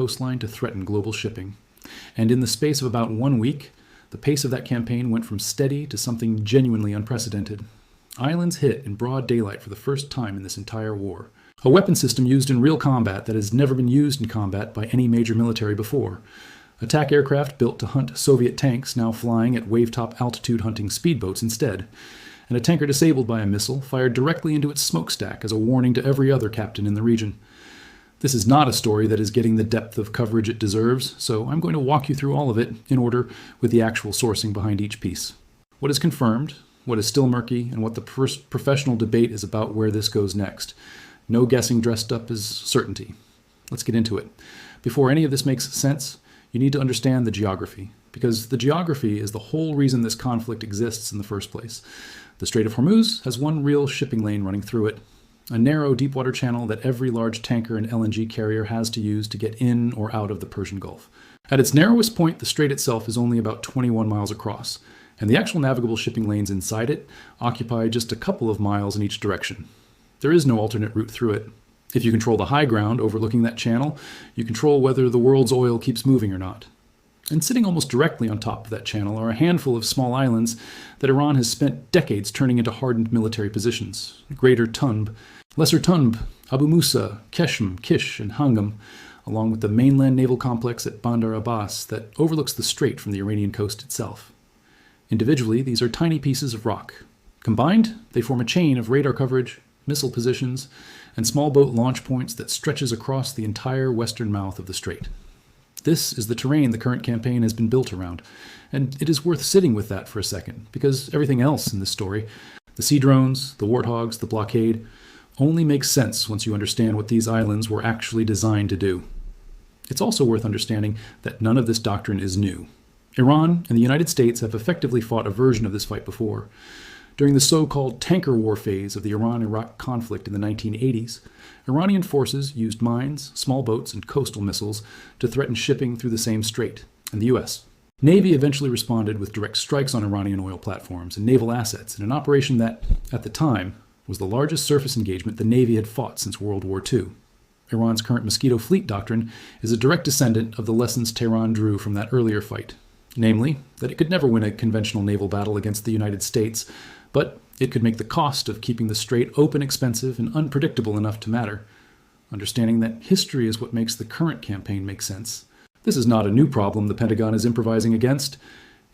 coastline to threaten global shipping. And in the space of about 1 week, the pace of that campaign went from steady to something genuinely unprecedented. Islands hit in broad daylight for the first time in this entire war. A weapon system used in real combat that has never been used in combat by any major military before. Attack aircraft built to hunt Soviet tanks now flying at wave-top altitude hunting speedboats instead. And a tanker disabled by a missile fired directly into its smokestack as a warning to every other captain in the region. This is not a story that is getting the depth of coverage it deserves, so I'm going to walk you through all of it in order with the actual sourcing behind each piece. What is confirmed, what is still murky, and what the professional debate is about where this goes next. No guessing dressed up as certainty. Let's get into it. Before any of this makes sense, you need to understand the geography, because the geography is the whole reason this conflict exists in the first place. The Strait of Hormuz has one real shipping lane running through it, a narrow deepwater channel that every large tanker and LNG carrier has to use to get in or out of the Persian Gulf. At its narrowest point, the strait itself is only about 21 miles across, and the actual navigable shipping lanes inside it occupy just a couple of miles in each direction. There is no alternate route through it. If you control the high ground overlooking that channel, you control whether the world's oil keeps moving or not. And sitting almost directly on top of that channel are a handful of small islands that Iran has spent decades turning into hardened military positions. Greater Tunb, Lesser Tunb, Abu Musa, Qeshm, Kish, and Hangam, along with the mainland naval complex at Bandar Abbas that overlooks the strait from the Iranian coast itself. Individually, these are tiny pieces of rock. Combined, they form a chain of radar coverage, missile positions, and small boat launch points that stretches across the entire western mouth of the strait. This is the terrain the current campaign has been built around, and it is worth sitting with that for a second, because everything else in this story, the sea drones, the warthogs, the blockade, only makes sense once you understand what these islands were actually designed to do. It's also worth understanding that none of this doctrine is new. Iran and the United States have effectively fought a version of this fight before. During the so-called tanker war phase of the Iran-Iraq conflict in the 1980s, Iranian forces used mines, small boats, and coastal missiles to threaten shipping through the same strait, and the U.S. Navy eventually responded with direct strikes on Iranian oil platforms and naval assets in an operation that, at the time, was the largest surface engagement the Navy had fought since World War II. Iran's current mosquito fleet doctrine is a direct descendant of the lessons Tehran drew from that earlier fight, namely, that it could never win a conventional naval battle against the United States, but it could make the cost of keeping the strait open, expensive, and unpredictable enough to matter. Understanding that history is what makes the current campaign make sense. This is not a new problem the Pentagon is improvising against.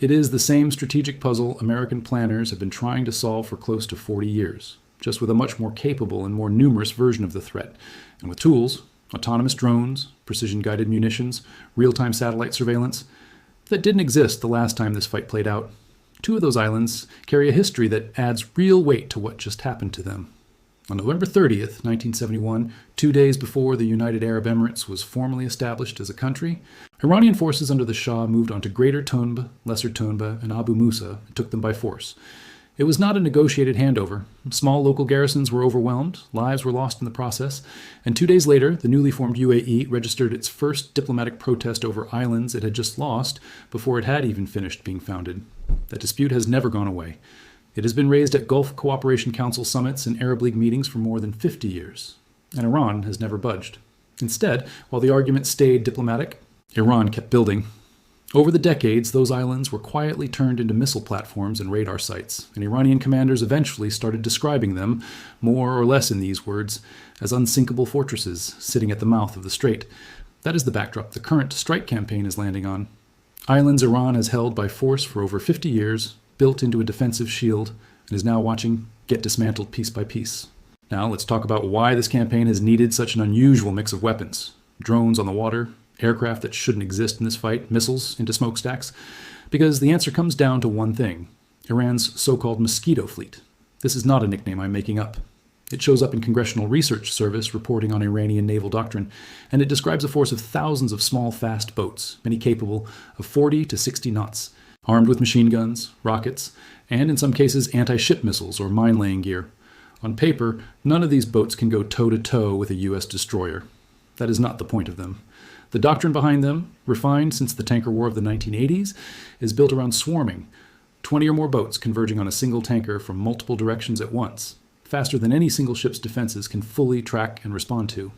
It is the same strategic puzzle American planners have been trying to solve for close to 40 years, just with a much more capable and more numerous version of the threat, and with tools, autonomous drones, precision-guided munitions, real-time satellite surveillance, that didn't exist the last time this fight played out. Two of those islands carry a history that adds real weight to what just happened to them. On November 30th, 1971, 2 days before the United Arab Emirates was formally established as a country, Iranian forces under the Shah moved onto Greater Tunb, Lesser Tunb, and Abu Musa and took them by force. It was not a negotiated handover. Small local garrisons were overwhelmed, lives were lost in the process, and 2 days later, the newly formed UAE registered its first diplomatic protest over islands it had just lost before it had even finished being founded. That dispute has never gone away. It has been raised at Gulf Cooperation Council summits and Arab League meetings for more than 50 years, and Iran has never budged. Instead, while the argument stayed diplomatic, Iran kept building. Over the decades, those islands were quietly turned into missile platforms and radar sites, and Iranian commanders eventually started describing them, more or less in these words, as unsinkable fortresses sitting at the mouth of the strait. That is the backdrop the current strike campaign is landing on. Islands Iran has held by force for over 50 years, built into a defensive shield, and is now watching get dismantled piece by piece. Now let's talk about why this campaign has needed such an unusual mix of weapons. Drones on the water, aircraft that shouldn't exist in this fight, missiles into smokestacks. Because the answer comes down to one thing: Iran's so-called mosquito fleet. This is not a nickname I'm making up. It shows up in Congressional Research Service reporting on Iranian naval doctrine, and it describes a force of thousands of small, fast boats, many capable of 40 to 60 knots, armed with machine guns, rockets, and in some cases anti-ship missiles or mine-laying gear. On paper, none of these boats can go toe-to-toe with a U.S. destroyer. That is not the point of them. The doctrine behind them, refined since the tanker war of the 1980s, is built around swarming, 20 or more boats converging on a single tanker from multiple directions at once, faster than any single ship's defenses can fully track and respond to.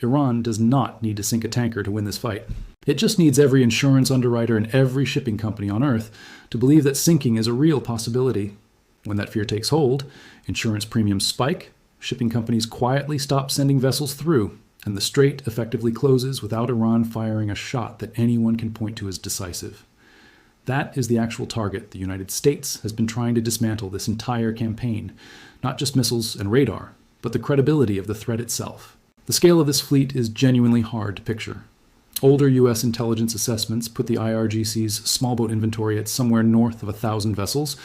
Iran does not need to sink a tanker to win this fight. It just needs every insurance underwriter and every shipping company on Earth to believe that sinking is a real possibility. When that fear takes hold, insurance premiums spike, shipping companies quietly stop sending vessels through, and the strait effectively closes without Iran firing a shot that anyone can point to as decisive. That is the actual target the United States has been trying to dismantle this entire campaign, not just missiles and radar, but the credibility of the threat itself. The scale of this fleet is genuinely hard to picture. Older U.S. intelligence assessments put the IRGC's small boat inventory at somewhere north of 1,000 vessels,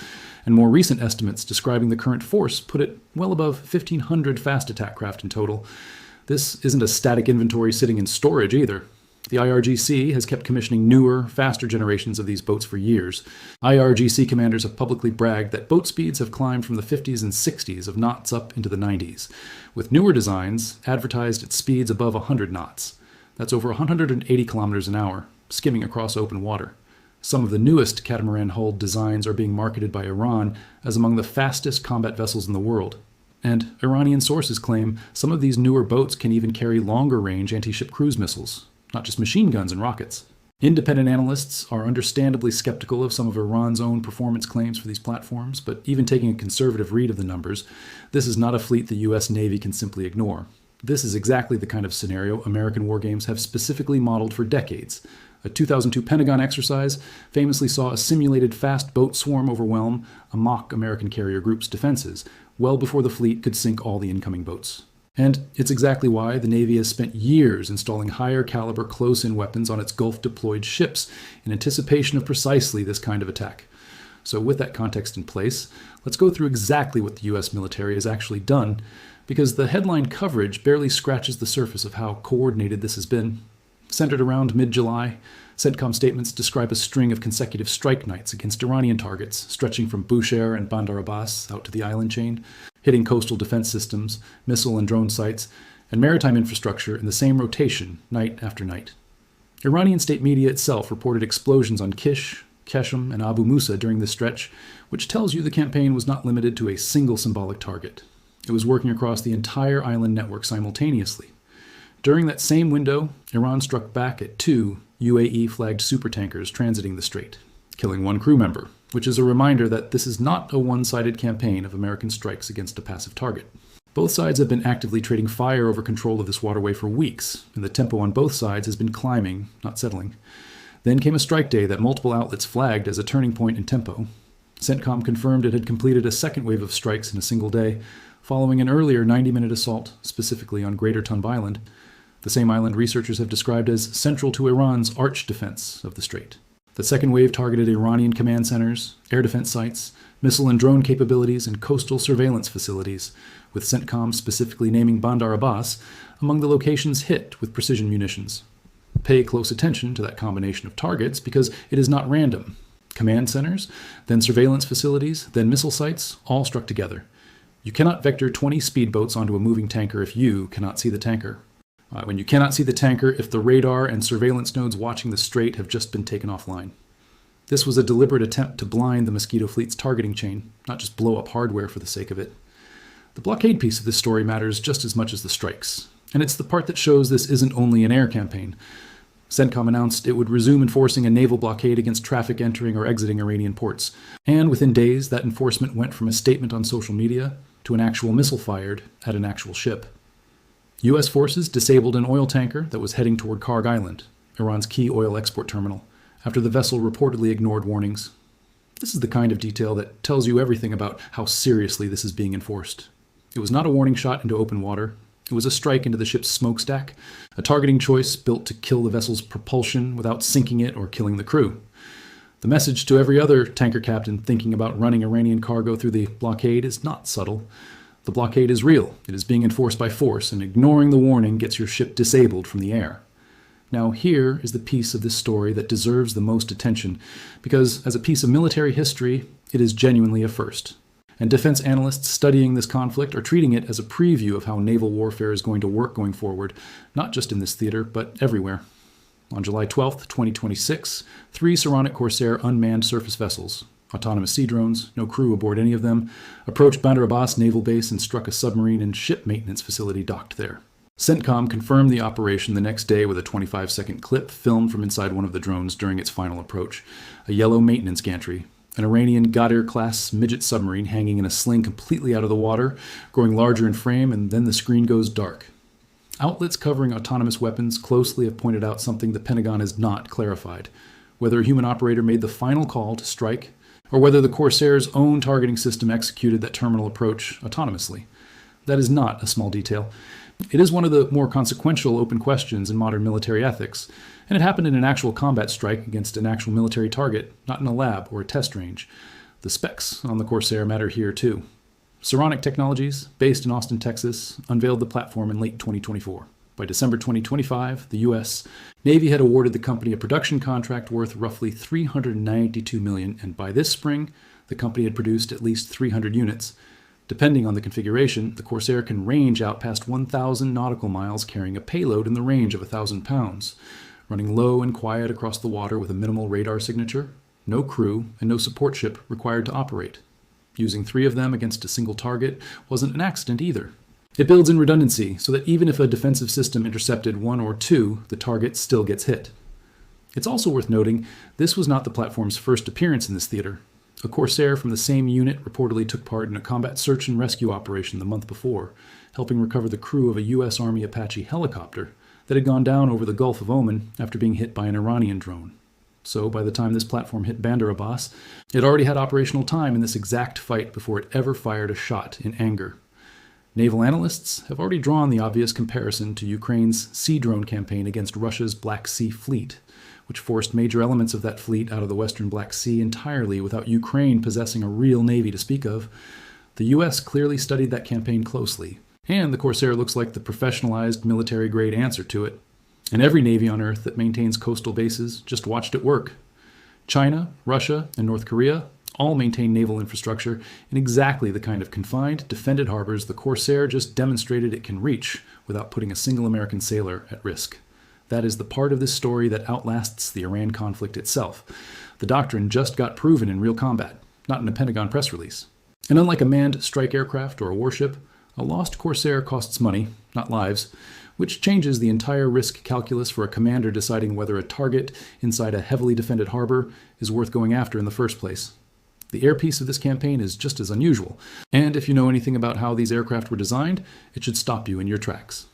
and more recent estimates describing the current force put it well above 1,500 fast attack craft in total. This isn't a static inventory sitting in storage either. The IRGC has kept commissioning newer, faster generations of these boats for years. IRGC commanders have publicly bragged that boat speeds have climbed from the 50s and 60s of knots up into the 90s, with newer designs advertised at speeds above 100 knots. That's over 180 kilometers an hour, skimming across open water. Some of the newest catamaran-hulled designs are being marketed by Iran as among the fastest combat vessels in the world. And Iranian sources claim some of these newer boats can even carry longer-range anti-ship cruise missiles, not just machine guns and rockets. Independent analysts are understandably skeptical of some of Iran's own performance claims for these platforms, but even taking a conservative read of the numbers, this is not a fleet the U.S. Navy can simply ignore. This is exactly the kind of scenario American war games have specifically modeled for decades. A 2002 Pentagon exercise famously saw a simulated fast boat swarm overwhelm a mock American carrier group's defenses, well before the fleet could sink all the incoming boats. And it's exactly why the Navy has spent years installing higher caliber close-in weapons on its Gulf-deployed ships in anticipation of precisely this kind of attack. So with that context in place, let's go through exactly what the U.S. military has actually done, because the headline coverage barely scratches the surface of how coordinated this has been. Centered around mid-July, CENTCOM statements describe a string of consecutive strike nights against Iranian targets, stretching from Bushehr and Bandar Abbas out to the island chain, hitting coastal defense systems, missile and drone sites, and maritime infrastructure in the same rotation, night after night. Iranian state media itself reported explosions on Qeshm, and Abu Musa during this stretch, which tells you the campaign was not limited to a single symbolic target. It was working across the entire island network simultaneously. During that same window, Iran struck back at 2 UAE-flagged supertankers transiting the strait, killing 1 crew member, which is a reminder that this is not a one-sided campaign of American strikes against a passive target. Both sides have been actively trading fire over control of this waterway for weeks, and the tempo on both sides has been climbing, not settling. Then came a strike day that multiple outlets flagged as a turning point in tempo. CENTCOM confirmed it had completed a second wave of strikes in a single day, following an earlier 90-minute assault, specifically on Greater Tunb Island, the same island researchers have described as central to Iran's arch defense of the strait. The second wave targeted Iranian command centers, air defense sites, missile and drone capabilities, and coastal surveillance facilities, with CENTCOM specifically naming Bandar Abbas among the locations hit with precision munitions. Pay close attention to that combination of targets because it is not random. Command centers, then surveillance facilities, then missile sites, all struck together. You cannot vector 20 speedboats onto a moving tanker if you cannot see the tanker. When you cannot see the tanker, if the radar and surveillance nodes watching the strait have just been taken offline. This was a deliberate attempt to blind the Mosquito fleet's targeting chain, not just blow up hardware for the sake of it. The blockade piece of this story matters just as much as the strikes, and it's the part that shows this isn't only an air campaign. CENTCOM announced it would resume enforcing a naval blockade against traffic entering or exiting Iranian ports, and within days that enforcement went from a statement on social media to an actual missile fired at an actual ship. U.S. forces disabled an oil tanker that was heading toward Karg Island, Iran's key oil export terminal, after the vessel reportedly ignored warnings. This is the kind of detail that tells you everything about how seriously this is being enforced. It was not a warning shot into open water. It was a strike into the ship's smokestack, a targeting choice built to kill the vessel's propulsion without sinking it or killing the crew. The message to every other tanker captain thinking about running Iranian cargo through the blockade is not subtle. The blockade is real. It is being enforced by force, and ignoring the warning gets your ship disabled from the air. Now here is the piece of this story that deserves the most attention, because as a piece of military history, it is genuinely a first. And defense analysts studying this conflict are treating it as a preview of how naval warfare is going to work going forward, not just in this theater, but everywhere. On July 12, 2026, 3 Saronic Corsair unmanned surface vessels, autonomous sea drones, no crew aboard any of them, approached Bandar Abbas Naval Base and struck a submarine and ship maintenance facility docked there. CENTCOM confirmed the operation the next day with a 25-second clip filmed from inside one of the drones during its final approach, a yellow maintenance gantry, an Iranian Ghadir-class midget submarine hanging in a sling completely out of the water, growing larger in frame, and then the screen goes dark. Outlets covering autonomous weapons closely have pointed out something the Pentagon has not clarified: whether a human operator made the final call to strike, or whether the Corsair's own targeting system executed that terminal approach autonomously. That is not a small detail. It is one of the more consequential open questions in modern military ethics, and it happened in an actual combat strike against an actual military target, not in a lab or a test range. The specs on the Corsair matter here too. Saronic Technologies, based in Austin, Texas, unveiled the platform in late 2024. By December 2025, the U.S. Navy had awarded the company a production contract worth roughly $392 million, and by this spring, the company had produced at least 300 units. Depending on the configuration, the Corsair can range out past 1,000 nautical miles carrying a payload in the range of 1,000 pounds, running low and quiet across the water with a minimal radar signature, no crew, and no support ship required to operate. Using 3 of them against a single target wasn't an accident either. It builds in redundancy so that even if a defensive system intercepted 1 or 2, the target still gets hit. It's also worth noting this was not the platform's first appearance in this theater. A Corsair from the same unit reportedly took part in a combat search and rescue operation the month before, helping recover the crew of a U.S. Army Apache helicopter that had gone down over the Gulf of Oman after being hit by an Iranian drone. So by the time this platform hit Bandar Abbas, it already had operational time in this exact fight before it ever fired a shot in anger. Naval analysts have already drawn the obvious comparison to Ukraine's sea drone campaign against Russia's Black Sea Fleet, which forced major elements of that fleet out of the western Black Sea entirely without Ukraine possessing a real navy to speak of. The U.S. clearly studied that campaign closely, and the Corsair looks like the professionalized military-grade answer to it. And every navy on Earth that maintains coastal bases just watched it work. China, Russia, and North Korea all maintain naval infrastructure in exactly the kind of confined, defended harbors the Corsair just demonstrated it can reach without putting a single American sailor at risk. That is the part of this story that outlasts the Iran conflict itself. The doctrine just got proven in real combat, not in a Pentagon press release. And unlike a manned strike aircraft or a warship, a lost Corsair costs money, not lives, which changes the entire risk calculus for a commander deciding whether a target inside a heavily defended harbor is worth going after in the first place. The airpiece of this campaign is just as unusual, and if you know anything about how these aircraft were designed, it should stop you in your tracks.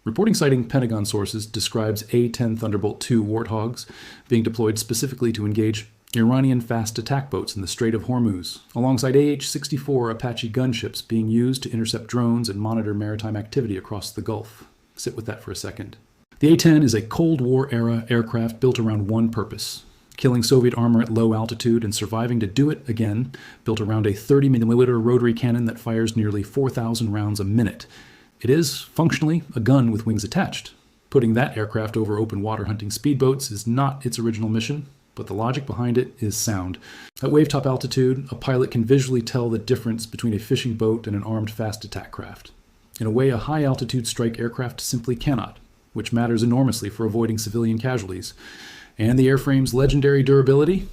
Reporting citing Pentagon sources describes A-10 Thunderbolt II Warthogs being deployed specifically to engage Iranian fast attack boats in the Strait of Hormuz, alongside AH-64 Apache gunships being used to intercept drones and monitor maritime activity across the Gulf. Sit with that for a second. The A-10 is a Cold War-era aircraft built around one purpose: killing Soviet armor at low altitude and surviving to do it again, built around a 30mm rotary cannon that fires nearly 4,000 rounds a minute. It is, functionally, a gun with wings attached. Putting that aircraft over open water hunting speedboats is not its original mission, but the logic behind it is sound. At wavetop altitude, a pilot can visually tell the difference between a fishing boat and an armed fast attack craft, in a way a high-altitude strike aircraft simply cannot, which matters enormously for avoiding civilian casualties. And the airframe's legendary durability,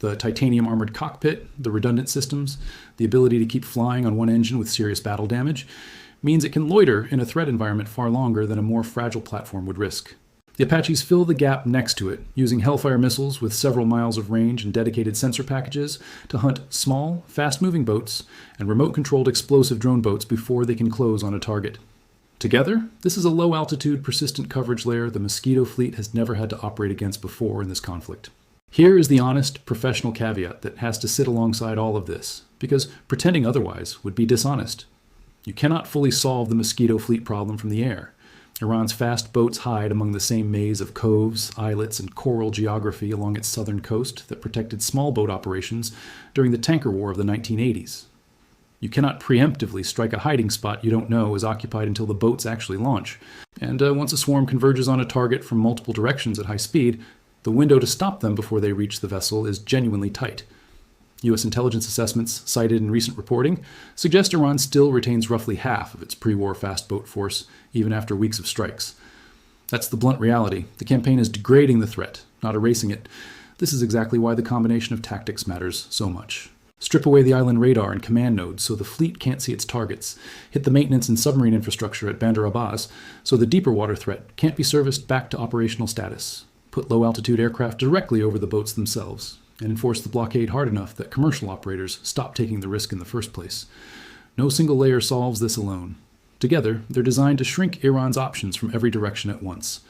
the titanium armored cockpit, the redundant systems, the ability to keep flying on one engine with serious battle damage, means it can loiter in a threat environment far longer than a more fragile platform would risk. The Apaches fill the gap next to it, using Hellfire missiles with several miles of range and dedicated sensor packages to hunt small, fast-moving boats and remote-controlled explosive drone boats before they can close on a target. Together, this is a low-altitude, persistent coverage layer the Mosquito fleet has never had to operate against before in this conflict. Here is the honest, professional caveat that has to sit alongside all of this, because pretending otherwise would be dishonest. You cannot fully solve the Mosquito fleet problem from the air. Iran's fast boats hide among the same maze of coves, islets, and coral geography along its southern coast that protected small boat operations during the tanker war of the 1980s. You cannot preemptively strike a hiding spot you don't know is occupied until the boats actually launch. And once a swarm converges on a target from multiple directions at high speed, the window to stop them before they reach the vessel is genuinely tight. U.S. intelligence assessments cited in recent reporting suggest Iran still retains roughly half of its pre-war fast boat force, even after weeks of strikes. That's the blunt reality. The campaign is degrading the threat, not erasing it. This is exactly why the combination of tactics matters so much. Strip away the island radar and command nodes so the fleet can't see its targets. Hit the maintenance and submarine infrastructure at Bandar Abbas so the deeper water threat can't be serviced back to operational status. Put low-altitude aircraft directly over the boats themselves, and enforce the blockade hard enough that commercial operators stop taking the risk in the first place. No single layer solves this alone. Together, they're designed to shrink Iran's options from every direction at once.